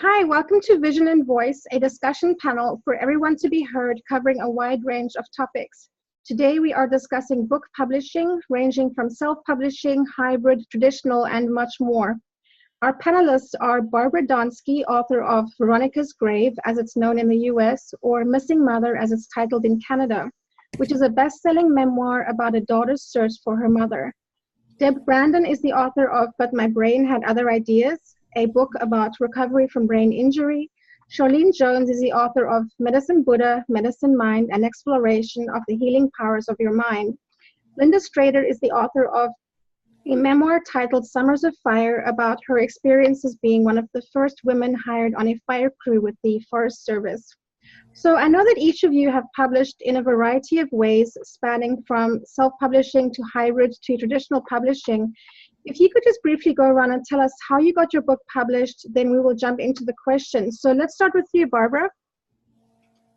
Hi, welcome to Vision and Voice, a discussion panel for everyone to be heard covering a wide range of topics. Today we are discussing book publishing, ranging from self-publishing, hybrid, traditional, and much more. Our panelists are Barbara Donsky, author of Veronica's Grave, as it's known in the US, or Missing Mother, as it's titled in Canada, which is a best-selling memoir about a daughter's search for her mother. Deb Brandon is the author of But My Brain Had Other Ideas, a book about recovery from brain injury. Charlene Jones is the author of Medicine Buddha, Medicine Mind, and Exploration of the Healing Powers of Your Mind. Linda Strader is the author of a memoir titled Summers of Fire about her experiences being one of the first women hired on a fire crew with the Forest Service. So I know that each of you have published in a variety of ways, spanning from self-publishing to hybrid to traditional publishing. If you could just briefly go around and tell us how you got your book published, then we will jump into the questions. So let's start with you, Barbara.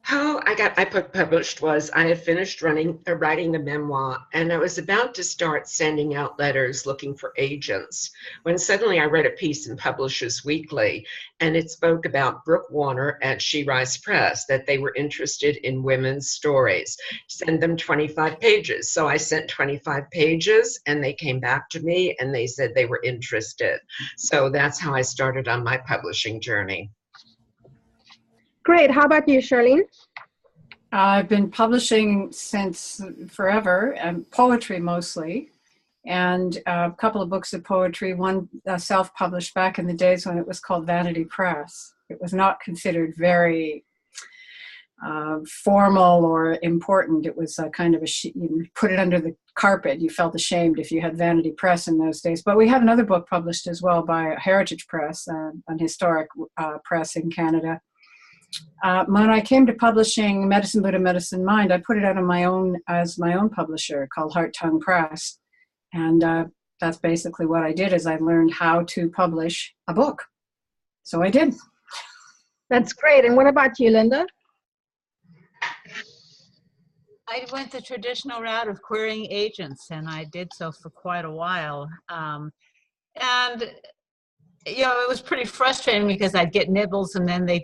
How I got my book published was I had finished writing the memoir, and I was about to start sending out letters looking for agents when suddenly I read a piece in Publishers Weekly, and it spoke about Brooke Warner at She Rise Press, that they were interested in women's stories. Send them 25 pages. So I sent 25 pages, and they came back to me, and they said they were interested. So that's how I started on my publishing journey. Great. How about you, Shirley? I've been publishing since forever, and poetry mostly, and a couple of books of poetry, one self-published back in the days when it was called Vanity Press. It was not considered very formal or important. It was kind of you put it under the carpet. You felt ashamed if you had Vanity Press in those days. But we have another book published as well by Heritage Press, an historic press in Canada. When I came to publishing Medicine Buddha, Medicine Mind, I put it out on my own as my own publisher called Heart Tongue Press. And that's basically what I did, is I learned how to publish a book. So I did. That's great. And what about you, Linda? I went the traditional route of querying agents, and I did so for quite a while. It was pretty frustrating because I'd get nibbles, and then I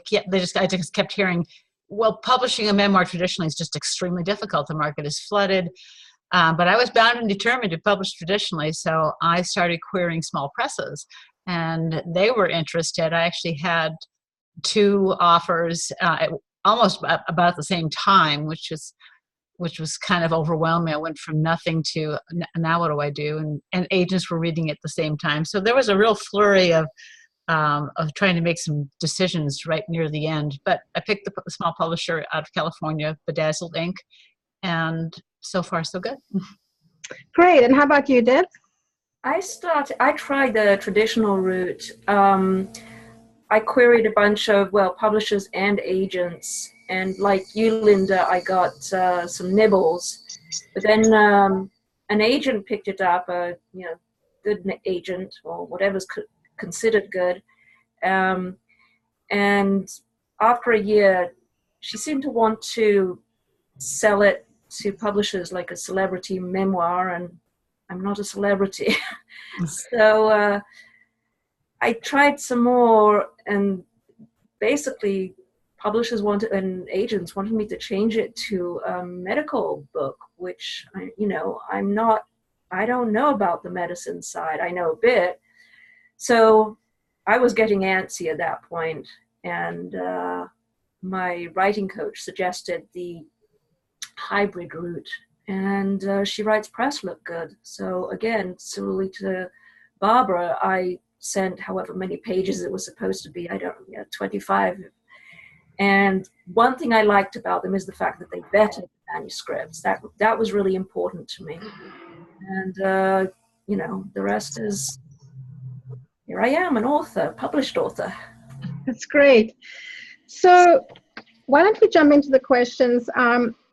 just kept hearing, well, publishing a memoir traditionally is just extremely difficult. The market is flooded. But I was bound and determined to publish traditionally, so I started querying small presses, and they were interested. I actually had 2 offers almost about the same time, which was kind of overwhelming. I went from nothing to now what do I do? And agents were reading it at the same time. So there was a real flurry of trying to make some decisions right near the end. But I picked the small publisher out of California, Bedazzled Inc., and so far so good. Great. And how about you, Deb? I tried the traditional route. I queried a bunch of, publishers and agents. And like you, Linda, I got some nibbles. But then an agent picked it up, good agent, or whatever's considered good. And after a year, she seemed to want to sell it to publishers like a celebrity memoir, and I'm not a celebrity. So I tried some more, and basically publishers and agents wanted me to change it to a medical book, which I don't know about the medicine side. I know a bit. So I was getting antsy at that point, and my writing coach suggested the hybrid route, and She Writes Press looked good. So again, similarly to Barbara, I sent however many pages it was supposed to be, 25. And one thing I liked about them is the fact that they vetted the manuscripts. That was really important to me. And the rest is, here I am, an author, published author. That's great. So why don't we jump into the questions?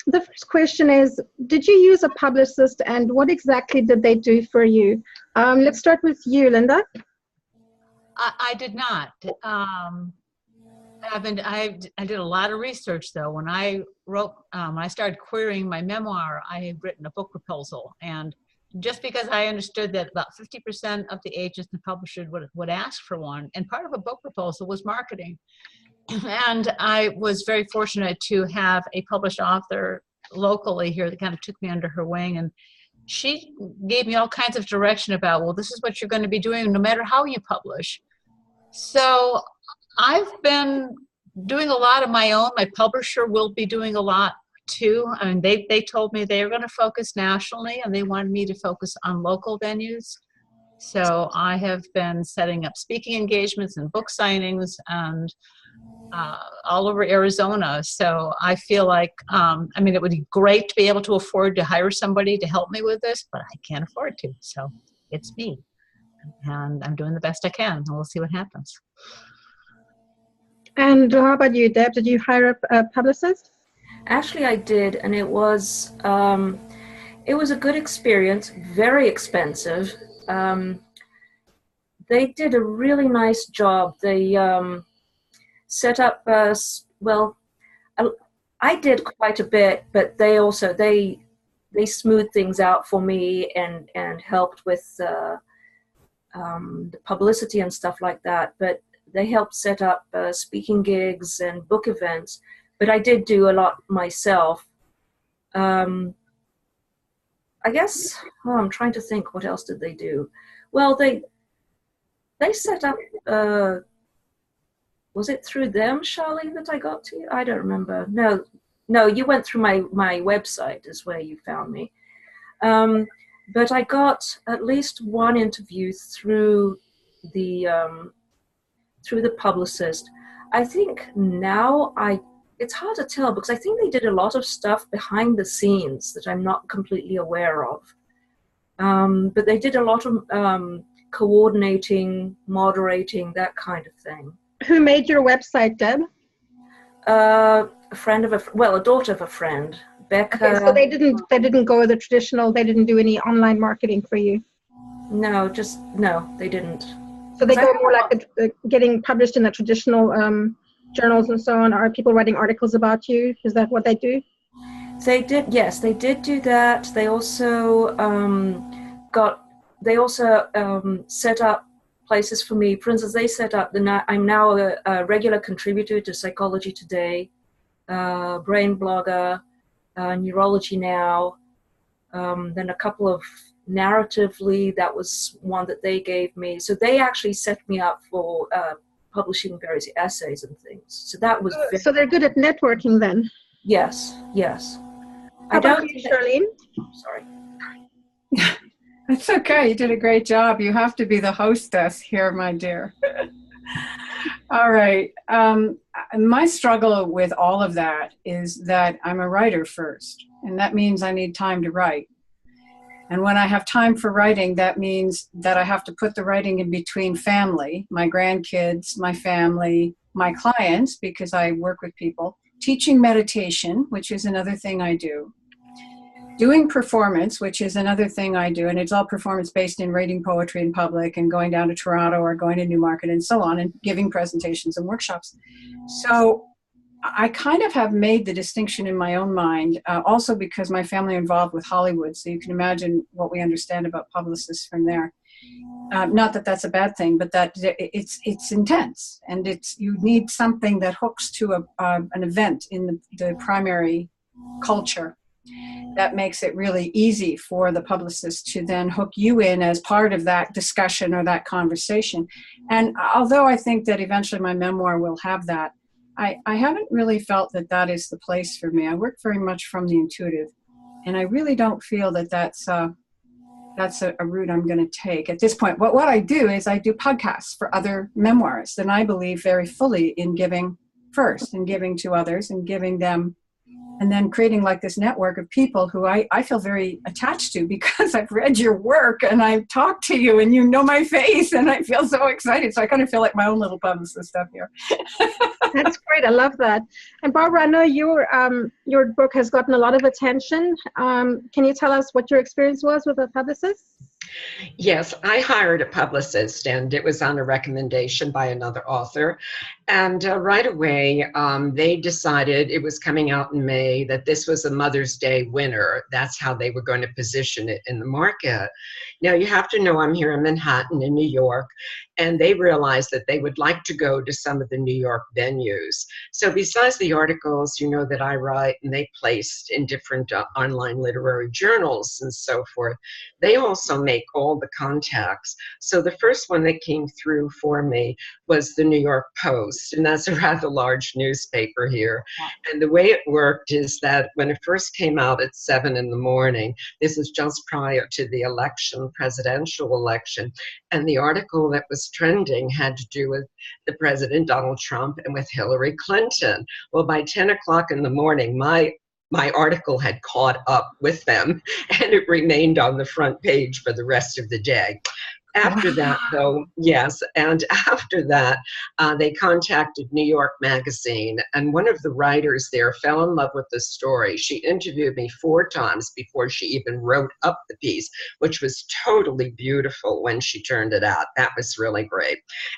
The first question is, did you use a publicist, and what exactly did they do for you? Let's start with you, Linda. I did not. I did a lot of research, though. When I wrote, when I started querying my memoir, I had written a book proposal, and just because I understood that about 50% of the agents and publishers would ask for one. And part of a book proposal was marketing. And I was very fortunate to have a published author locally here that kind of took me under her wing. And she gave me all kinds of direction about, well, this is what you're going to be doing no matter how you publish. So I've been doing a lot of my own. My publisher will be doing a lot too. I mean, they told me they were going to focus nationally and they wanted me to focus on local venues. So I have been setting up speaking engagements and book signings and all over Arizona. So I feel like, I mean, it would be great to be able to afford to hire somebody to help me with this, but I can't afford to. So it's me. And I'm doing the best I can. And we'll see what happens. And how about you, Deb? Did you hire a publicist? Actually, I did, and it was a good experience. Very expensive. They did a really nice job. They set up. I did quite a bit, but they also they smoothed things out for me and helped with the publicity and stuff like that. But they helped set up speaking gigs and book events. But I did do a lot myself. I guess, I'm trying to think, what else did they do? Well, they set up, was it through them, Shirley, that I got to you? I don't remember. No, you went through my website is where you found me. But I got at least one interview through the publicist. I think now it's hard to tell because I think they did a lot of stuff behind the scenes that I'm not completely aware of. But they did a lot of coordinating, moderating, that kind of thing. Who made your website, Deb? A daughter of a friend, Becca. Okay, so they didn't go the traditional. They didn't do any online marketing for you. No, they didn't. So they go more like getting published in the traditional journals and so on. Are people writing articles about you? Is that what they do? They did, yes, they did do that. They also set up places for me. For instance, they set up I'm now a regular contributor to Psychology Today, Brain Blogger, Neurology Now, then a couple of Narratively, that was one that they gave me. So they actually set me up for publishing various essays and things. So that was so they're good at networking then. Yes. How about you, Shirley? Sorry. It's okay. You did a great job. You have to be the hostess here, my dear. All right. My struggle with all of that is that I'm a writer first, and that means I need time to write. And when I have time for writing, that means that I have to put the writing in between family, my grandkids, my family, my clients, because I work with people, teaching meditation, which is another thing I do, doing performance, which is another thing I do, and it's all performance-based in reading poetry in public and going down to Toronto or going to Newmarket and so on, and giving presentations and workshops. So I kind of have made the distinction in my own mind, also because my family are involved with Hollywood, so you can imagine what we understand about publicists from there. Not that that's a bad thing, but that it's intense, and you need something that hooks to an event in the primary culture. That makes it really easy for the publicist to then hook you in as part of that discussion or that conversation. And although I think that eventually my memoir will have that, I haven't really felt that that is the place for me. I work very much from the intuitive, and I really don't feel that that's a route I'm going to take at this point. But what I do is I do podcasts for other memoirists, and I believe very fully in giving first and giving to others and giving them, and then creating like this network of people who I feel very attached to because I've read your work and I've talked to you and you know my face, and I feel so excited. So I kind of feel like my own little publicist up here. That's great. I love that. And Barbara, I know your book has gotten a lot of attention. Can you tell us what your experience was with a publicist? Yes, I hired a publicist, and it was on a recommendation by another author. And right away, they decided, it was coming out in May, that this was a Mother's Day winner. That's how they were going to position it in the market. Now, you have to know I'm here in Manhattan, in New York, and they realized that they would like to go to some of the New York venues. So besides the articles, you know, that I write and they placed in different online literary journals and so forth, they also make all the contacts. So the first one that came through for me was the New York Post, and that's a rather large newspaper here. And the way it worked is that when it first came out at 7 in the morning, this is just prior to the election, presidential election, and the article that was trending had to do with the President Donald Trump and with Hillary Clinton. Well, by 10 o'clock in the morning, my article had caught up with them, and it remained on the front page for the rest of the day. After that, though, yes, and after that, they contacted New York Magazine, and one of the writers there fell in love with the story. She interviewed me 4 times before she even wrote up the piece, which was totally beautiful when she turned it out. That was really great.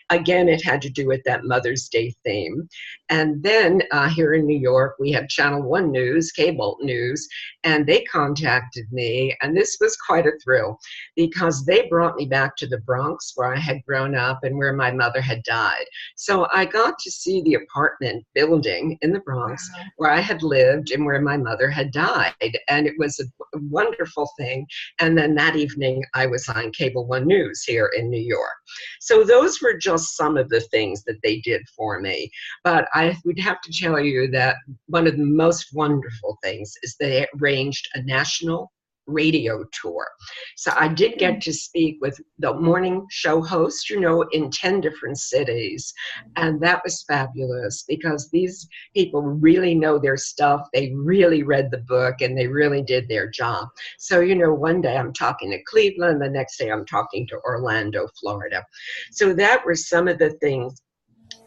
Again, it had to do with that Mother's Day theme. And then here in New York, we have Channel 1 News, cable news, and they contacted me, and this was quite a thrill because they brought me back to the Bronx where I had grown up and where my mother had died. So I got to see the apartment building in the Bronx where I had lived and where my mother had died. And it was a wonderful thing. And then that evening I was on Cable 1 News here in New York. So those were just some of the things that they did for me. But I would have to tell you that one of the most wonderful things is they arranged a national radio tour. So I did get to speak with the morning show host, you know, in 10 different cities. And that was fabulous because these people really know their stuff. They really read the book and they really did their job. So, you know, one day I'm talking to Cleveland, the next day I'm talking to Orlando, Florida. So that were some of the things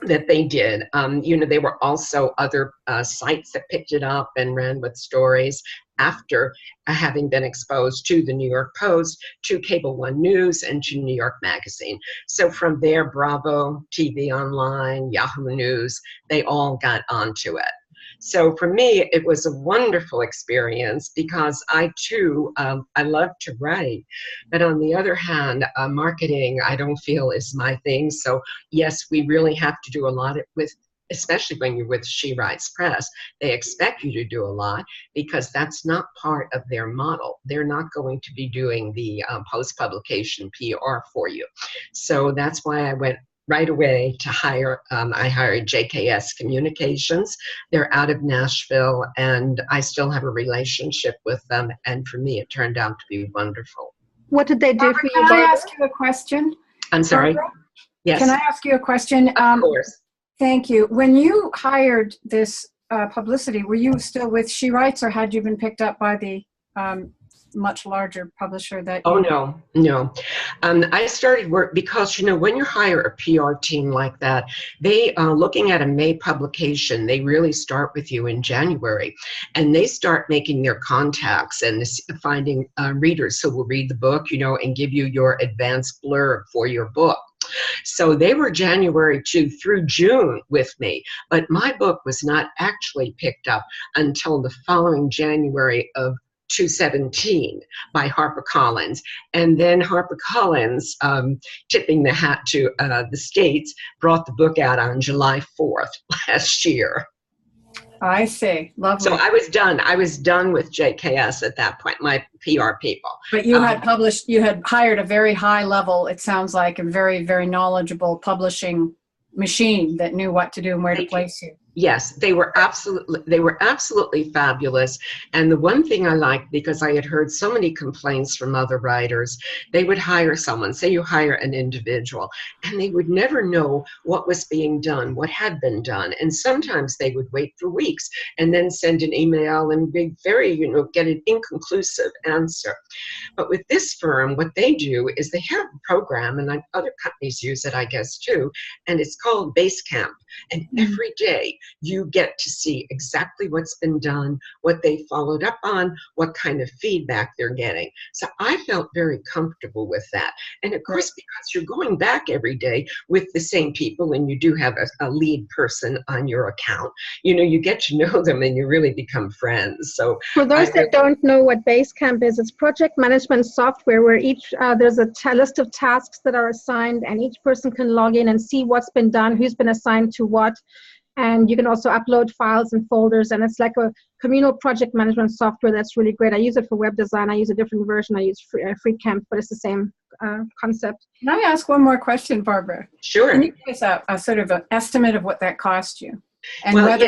that they did. You know, there were also other sites that picked it up and ran with stories after having been exposed to the New York Post, to Cable 1 News, and to New York Magazine. So from there, Bravo, TV Online, Yahoo News, they all got onto it. So for me, it was a wonderful experience because I too, I love to write. But on the other hand, marketing, I don't feel is my thing. So yes, we really have to do a lot with, especially when you're with She Writes Press, they expect you to do a lot because that's not part of their model. They're not going to be doing the post-publication PR for you. So that's why I went right away to hire, I hired JKS Communications. They're out of Nashville, and I still have a relationship with them. And for me, it turned out to be wonderful. What did they do for you? Can I ask you a question? I'm sorry? Yes. Can I ask you a question? Of course. Thank you. When you hired this publicity, were you still with She Writes, or had you been picked up by the much larger publisher that you... Oh, no. I started work because, you know, when you hire a PR team like that, they, looking at a May publication, they really start with you in January, and they start making their contacts and finding readers who will read the book, you know, and give you your advanced blurb for your book. So they were January through June with me, but my book was not actually picked up until the following January of 2017 by HarperCollins. And then HarperCollins, tipping the hat to the States, brought the book out on July 4th last year. I see. Lovely. So I was done. I was done with JKS at that point, my PR people. But you had published, you had hired a very high level, it sounds like, a very, very knowledgeable publishing machine that knew what to do and where to place you. Yes, they were absolutely fabulous. And the one thing I liked, because I had heard so many complaints from other writers, they would hire someone, say you hire an individual, and they would never know what was being done, what had been done. And sometimes they would wait for weeks and then send an email and be very, you know, get an inconclusive answer. But with this firm, what they do is they have a program, and other companies use it, I guess, too, and it's called Basecamp. And every day you get to see exactly what's been done, what they followed up on, what kind of feedback they're getting. So I felt very comfortable with that. And of course, because you're going back every day with the same people and you do have a lead person on your account, you get to know them and you really become friends. So for those that don't know what Basecamp is, it's project management software where there's a list of tasks that are assigned, and each person can log in and see what's been done, who's been assigned to what. And you can also upload files and folders, and it's like a communal project management software that's really great. I use it for web design. I use a different version. I use FreeCamp, but it's the same concept. Can I ask one more question, Barbara? Sure. Can you give us a sort of an estimate of what that cost you? And Well,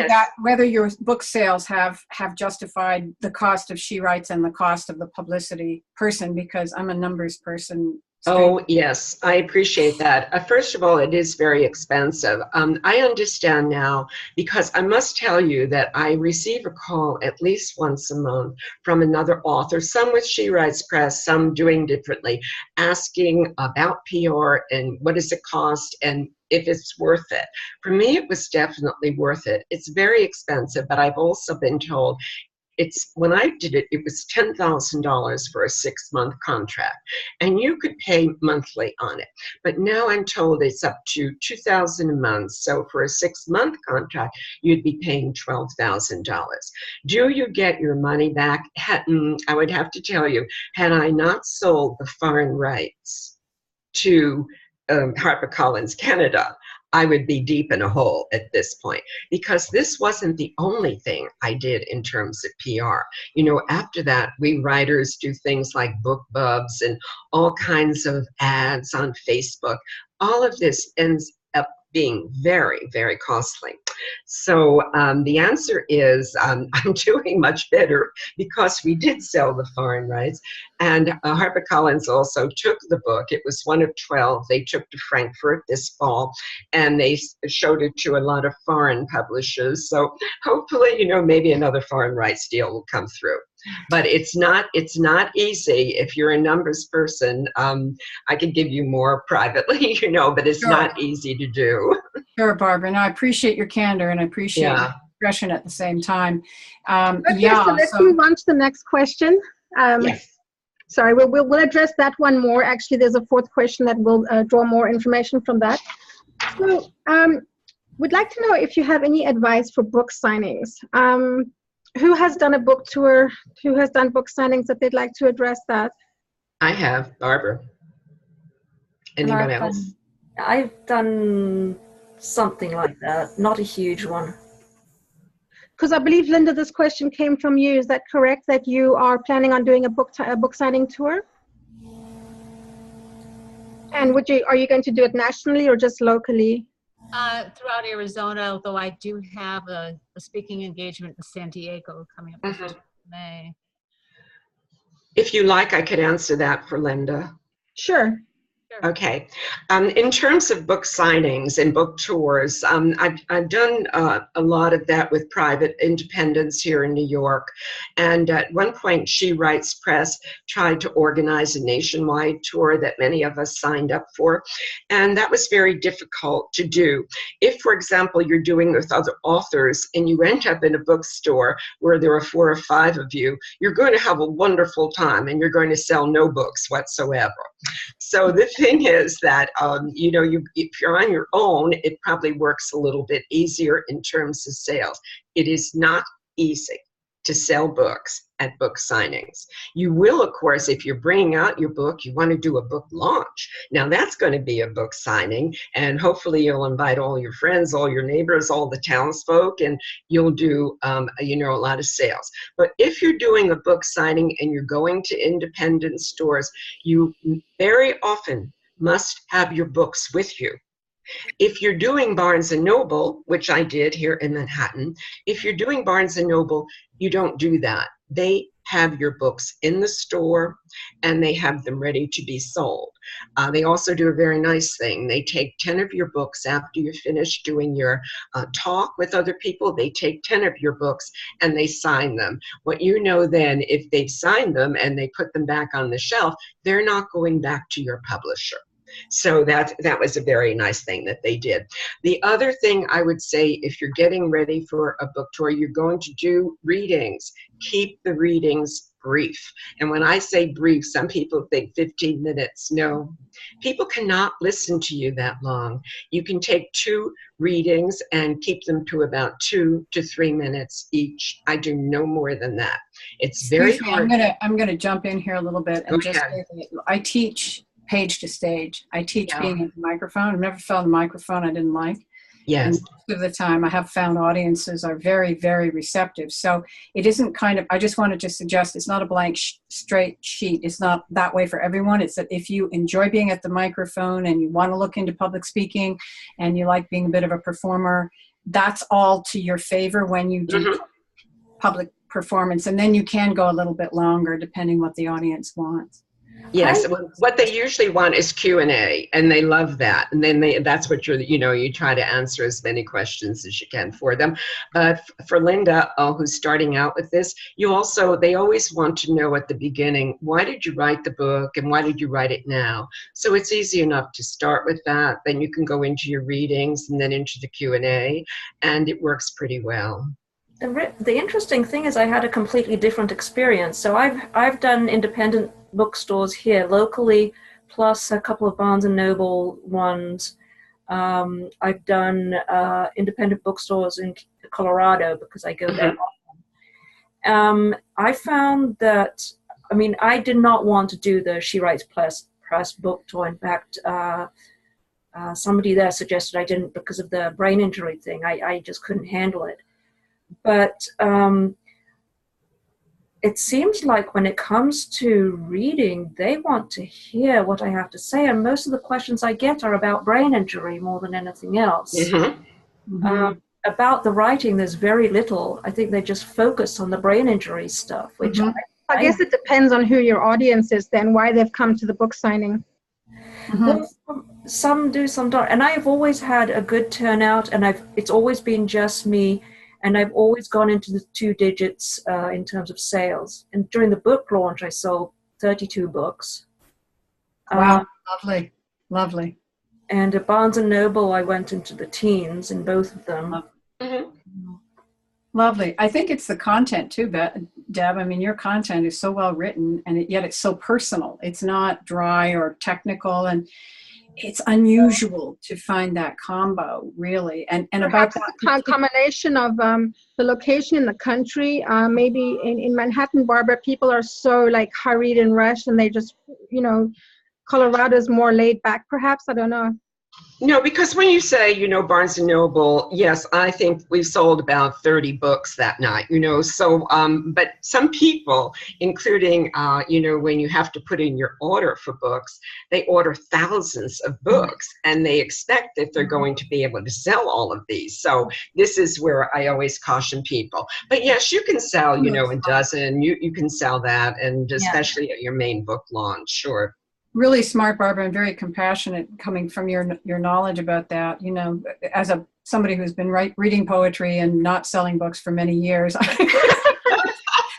whether your book sales have justified the cost of She Writes and the cost of the publicity person, because I'm a numbers person. Oh, yes, I appreciate that. First of all, it is very expensive. I understand now, because I must tell you that I receive a call at least once a month from another author, some with She Writes Press, some doing differently, asking about PR and what does it cost and if it's worth it. For me, it was definitely worth it. It's very expensive, but I've also been told when I did it, it was $10,000 for a 6-month contract, and you could pay monthly on it. But now I'm told it's up to $2,000 a month. So for a 6-month contract, you'd be paying $12,000. Do you get your money back? I would have to tell you, had I not sold the foreign rights to HarperCollins Canada, I would be deep in a hole at this point, because this wasn't the only thing I did in terms of PR. After that, we writers do things like book bubs and all kinds of ads on Facebook. All of this ends up being very, very costly. So the answer is I'm doing much better because we did sell the foreign rights. And HarperCollins also took the book. It was one of 12 they took to Frankfurt this fall, and they showed it to a lot of foreign publishers. So hopefully, maybe another foreign rights deal will come through. But it's not easy. If you're a numbers person, I could give you more privately, but it's not easy to do. Sure, Barbara. No, I appreciate your candor, and I appreciate your discretion at the same time. So let's move on to the next question. Yes. Sorry, we'll address that one more. Actually, there's a fourth question that will draw more information from that. So we'd like to know if you have any advice for book signings. Who has done a book tour? Who has done book signings that they'd like to address that? I have, Barbara. Anyone else? I've done something like that, not a huge one. Because I believe, Linda, this question came from you. Is that correct, that you are planning on doing a book signing tour? And are you going to do it nationally or just locally? Throughout Arizona, although I do have a speaking engagement in San Diego coming up in May. If you like, I could answer that for Linda. Sure. Okay. In terms of book signings and book tours, I've done a lot of that with private independents here in New York. And at one point, She Writes Press tried to organize a nationwide tour that many of us signed up for. And that was very difficult to do. If, for example, you're doing with other authors and you end up in a bookstore where there are 4 or 5 of you, you're going to have a wonderful time and you're going to sell no books whatsoever. So the thing is that, if you're on your own, it probably works a little bit easier in terms of sales. It is not easy to sell books at book signings. You will, of course, if you're bringing out your book, you want to do a book launch. Now that's going to be a book signing, and hopefully you'll invite all your friends, all your neighbors, all the townsfolk, and you'll do, a lot of sales. But if you're doing a book signing and you're going to independent stores, you very often must have your books with you. If you're doing Barnes & Noble, which I did here in Manhattan, if you're doing Barnes & Noble, you don't do that. They have your books in the store and they have them ready to be sold. They also do a very nice thing. They take 10 of your books after you finish doing your talk with other people. They take 10 of your books and they sign them. What you know then, if they've signed them and they put them back on the shelf, they're not going back to your publisher. So that was a very nice thing that they did. The other thing I would say, if you're getting ready for a book tour, you're going to do readings. Keep the readings brief. And when I say brief, some people think 15 minutes. No, people cannot listen to you that long. You can take 2 readings and keep them to about 2 to 3 minutes each. I do no more than that. It's very hard. I'm gonna jump in here a little bit and just say that I teach page to stage. I teach being at the microphone. I've never found a microphone I didn't like. Yes. And most of the time I have found audiences are very, very receptive. So it isn't I just wanted to suggest it's not a blank straight sheet. It's not that way for everyone. It's that if you enjoy being at the microphone and you want to look into public speaking and you like being a bit of a performer, that's all to your favor when you do public performance. And then you can go a little bit longer depending what the audience wants. Yes, what they usually want is Q&A, and they love that. And then that's what you try to answer as many questions as you can for them. But for Linda, who's starting out with this, they always want to know at the beginning, why did you write the book and why did you write it now? So it's easy enough to start with that. Then you can go into your readings and then into the Q&A, and it works pretty well. The interesting thing is I had a completely different experience. So I've done independent bookstores here locally, plus a couple of Barnes & Noble ones. I've done independent bookstores in Colorado because I go there often. I found that, I did not want to do the She Writes Press book tour. In fact, somebody there suggested I didn't because of the brain injury thing. I just couldn't handle it. But it seems like when it comes to reading, they want to hear what I have to say. And most of the questions I get are about brain injury more than anything else. About the writing, there's very little. I think they just focus on the brain injury stuff, which I guess it depends on who your audience is then, why they've come to the book signing. Well, some do, some don't. And I've always had a good turnout, and it's always been just me. And I've always gone into the 2 digits in terms of sales. And during the book launch, I sold 32 books. Wow, lovely, lovely. And at Barnes & Noble, I went into the teens in both of them. Lovely. I think it's the content too, Deb. Your content is so well written, and yet it's so personal. It's not dry or technical, and it's unusual to find that combo, really. And perhaps about that combination of the location in the country, maybe in Manhattan, Barbara, people are so hurried and rushed, and they just, Colorado's more laid back, perhaps. I don't know. No, because when you say, Barnes & Noble, yes, I think we sold about 30 books that night, so, but some people, including, when you have to put in your order for books, they order thousands of books, and they expect that they're going to be able to sell all of these. So this is where I always caution people. But yes, you can sell, a dozen, you can sell that, and especially at your main book launch, sure. Really smart, Barbara, and very compassionate coming from your knowledge about that. As somebody who's been reading poetry and not selling books for many years,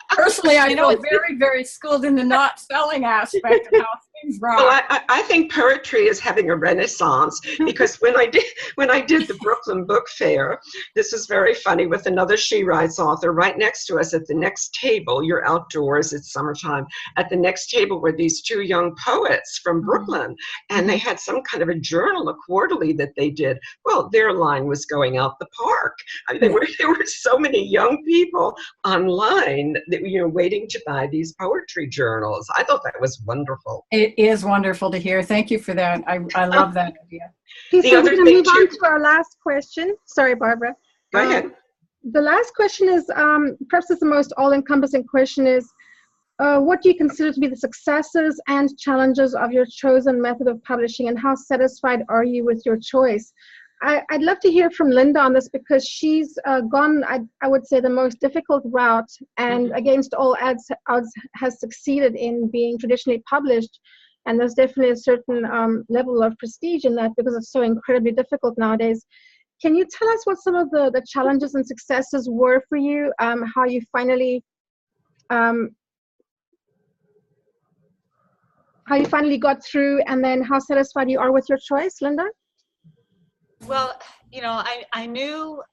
personally, I feel very, very schooled in the not selling aspect of how things rock. Well, I think poetry is having a renaissance, because when I did the Brooklyn Book Fair, this was very funny, with another She Writes author right next to us at the next table. You're outdoors, it's summertime. At the next table were these 2 young poets from Brooklyn, and they had some kind of a journal, a quarterly that they did. Well, their line was going out the park. There were so many young people online that waiting to buy these poetry journals. I thought that was wonderful. It is wonderful to hear. Thank you for that. I love that idea. Okay, so we're going to move on to our last question. Sorry, Barbara. Go ahead. The last question is, perhaps it's the most all-encompassing question, is what do you consider to be the successes and challenges of your chosen method of publishing, and how satisfied are you with your choice? I'd love to hear from Linda on this, because she's gone, I would say, the most difficult route, and against all odds has succeeded in being traditionally published. And there's definitely a certain level of prestige in that, because it's so incredibly difficult nowadays. Can you tell us what some of the challenges and successes were for you? How you finally how you finally got through, and then how satisfied you are with your choice, Linda? Well, I knew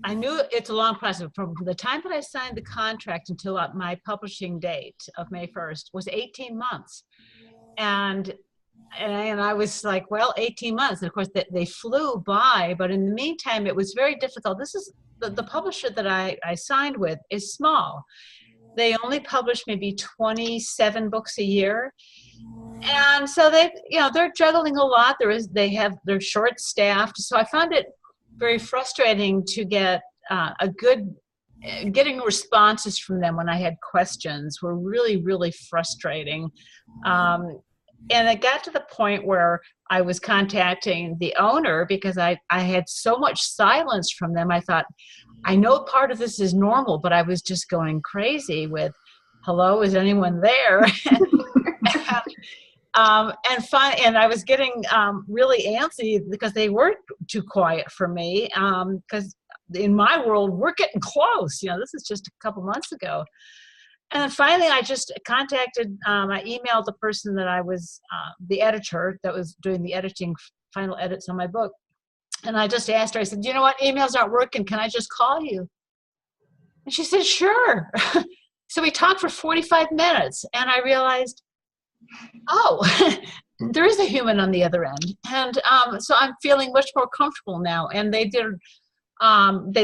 it's a long process. From the time that I signed the contract until my publishing date of May 1st was 18 months. And I was like, well, 18 months. And of course, they flew by. But in the meantime, it was very difficult. This is the publisher that I signed with is small. They only publish maybe 27 books a year. And so they're juggling a lot. They're short staffed. So I found it very frustrating to get getting responses from them when I had questions were really, really frustrating. And it got to the point where I was contacting the owner because I had so much silence from them. I thought, I know part of this is normal, but I was just going crazy with, hello, is anyone there? And I was getting really antsy because they were too quiet for me. Because in my world, we're getting close. This is just a couple months ago. And then finally, I just contacted, I emailed the person that I was, the editor that was doing the final edits on my book. And I just asked her, I said, you know what, emails aren't working. Can I just call you? And she said, sure. So we talked for 45 minutes and I realized, oh, there is a human on the other end. And so I'm feeling much more comfortable now. And they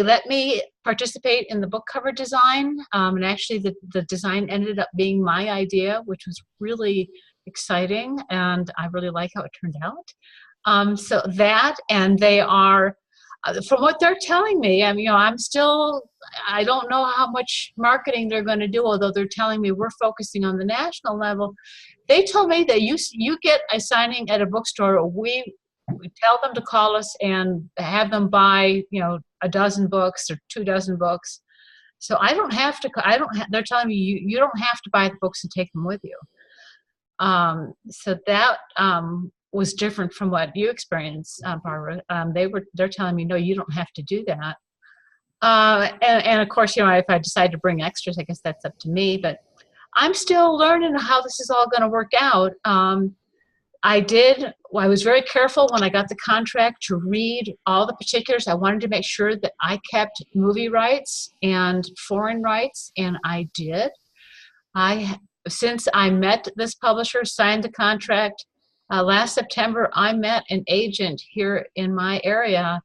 let me participate in the book cover design. And actually the design ended up being my idea, which was really exciting. And I really like how it turned out. So that, and they are, from what they're telling me, I don't know how much marketing they're going to do, although they're telling me we're focusing on the national level. They told me that you get a signing at a bookstore, we tell them to call us and have them buy, a dozen books or 24 books. So I don't have to, they're telling me you don't have to buy the books and take them with you. So that was different from what you experienced, Barbara. They're telling me, no, you don't have to do that. And of course, if I decide to bring extras, I guess that's up to me, but I'm still learning how this is all going to work out. I was very careful when I got the contract to read all the particulars. I wanted to make sure that I kept movie rights and foreign rights, and I did. Since I met this publisher, signed the contract, last September, I met an agent here in my area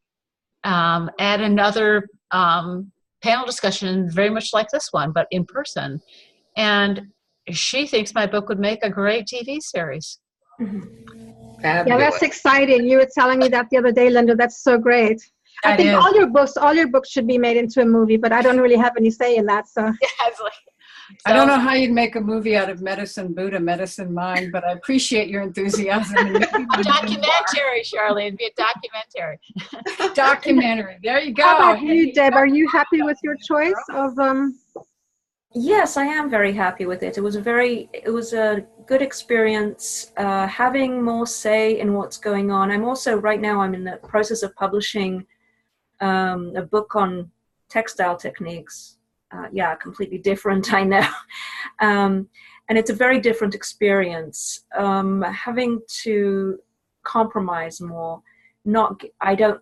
at another panel discussion, very much like this one, but in person. And she thinks my book would make a great TV series. Yeah, that's exciting. You were telling me that the other day, Linda. That's so great. I think all your books should be made into a movie, but I don't really have any say in that. So, I don't know how you'd make a movie out of Medicine Buddha, Medicine Mind, but I appreciate your enthusiasm. Documentary, Shirley. It'd be a documentary. Documentary. There you go. How about you, Deb? Are you happy with your choice of? Yes, I am very happy with it. It was a good experience, having more say in what's going on. I'm in the process of publishing a book on textile techniques. Completely different, I know. And it's a very different experience. Having to compromise more. I don't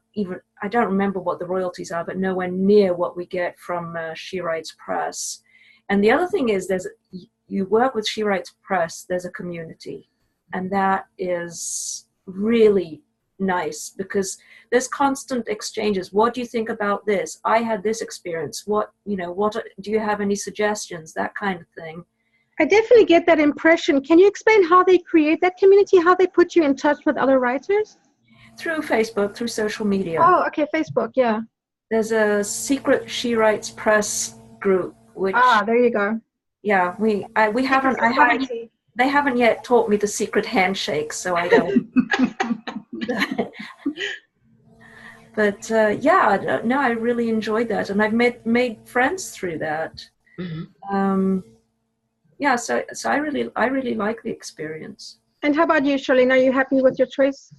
remember what the royalties are, but nowhere near what we get from She Writes Press. And the other thing is, you work with She Writes Press, there's a community, and that is really nice because there's constant exchanges. What do you think about this? I had this experience. What do you have any suggestions? That kind of thing. I definitely get that impression. Can you explain how they create that community, how they put you in touch with other writers? Through Facebook, through social media. Oh, okay, Facebook, yeah. There's a secret She Writes Press group. There you go. Yeah, they haven't yet taught me the secret handshake, so I don't. But I really enjoyed that, and I've made friends through that. Mm-hmm. So I really like the experience. And how about you, Shirley? Are you happy with your choice?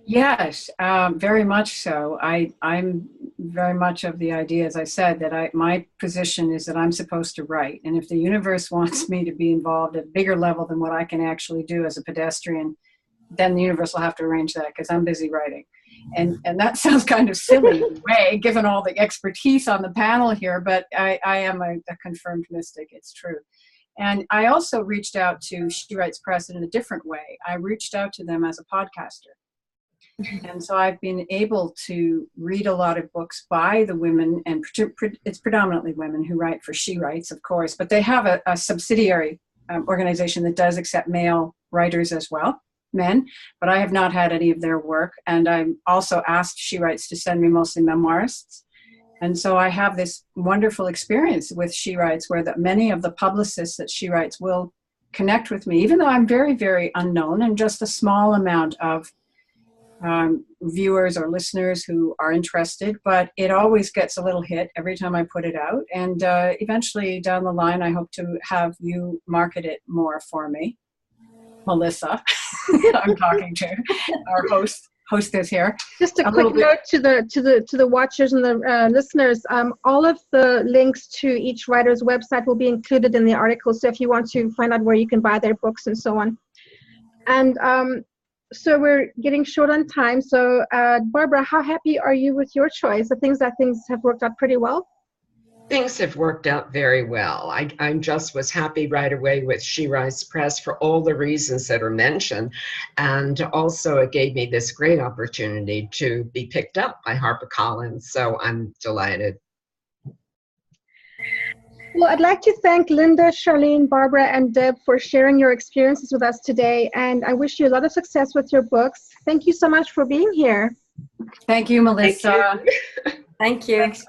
Yes, very much so. I'm very much of the idea, as I said, that my position is that I'm supposed to write. And if the universe wants me to be involved at a bigger level than what I can actually do as a pedestrian, then the universe will have to arrange that because I'm busy writing. And that sounds kind of silly in a way, given all the expertise on the panel here, but I am a confirmed mystic, it's true. And I also reached out to She Writes Press in a different way. I reached out to them as a podcaster. And so I've been able to read a lot of books by the women, and it's predominantly women who write for She Writes, of course, but they have a subsidiary organization that does accept male writers as well, men, but I have not had any of their work. And I'm also asked She Writes to send me mostly memoirists. And so I have this wonderful experience with She Writes where many of the publicists that She Writes will connect with me, even though I'm very, very unknown and just a small amount of viewers or listeners who are interested, but it always gets a little hit every time I put it out. And eventually down the line, I hope to have you market it more for me. Melissa, I'm talking to our hostess here. Just a quick note to the watchers and the listeners. All of the links to each writer's website will be included in the article. So if you want to find out where you can buy their books and so on. And so we're getting short on time. So Barbara, how happy are you with your choice? Things have worked out pretty well? Things have worked out very well. I just was happy right away with She Writes Press for all the reasons that are mentioned. And also it gave me this great opportunity to be picked up by HarperCollins. So I'm delighted. Well, I'd like to thank Linda, Charlene, Barbara, and Deb for sharing your experiences with us today. And I wish you a lot of success with your books. Thank you so much for being here. Thank you, Melissa. Thank you. Thanks.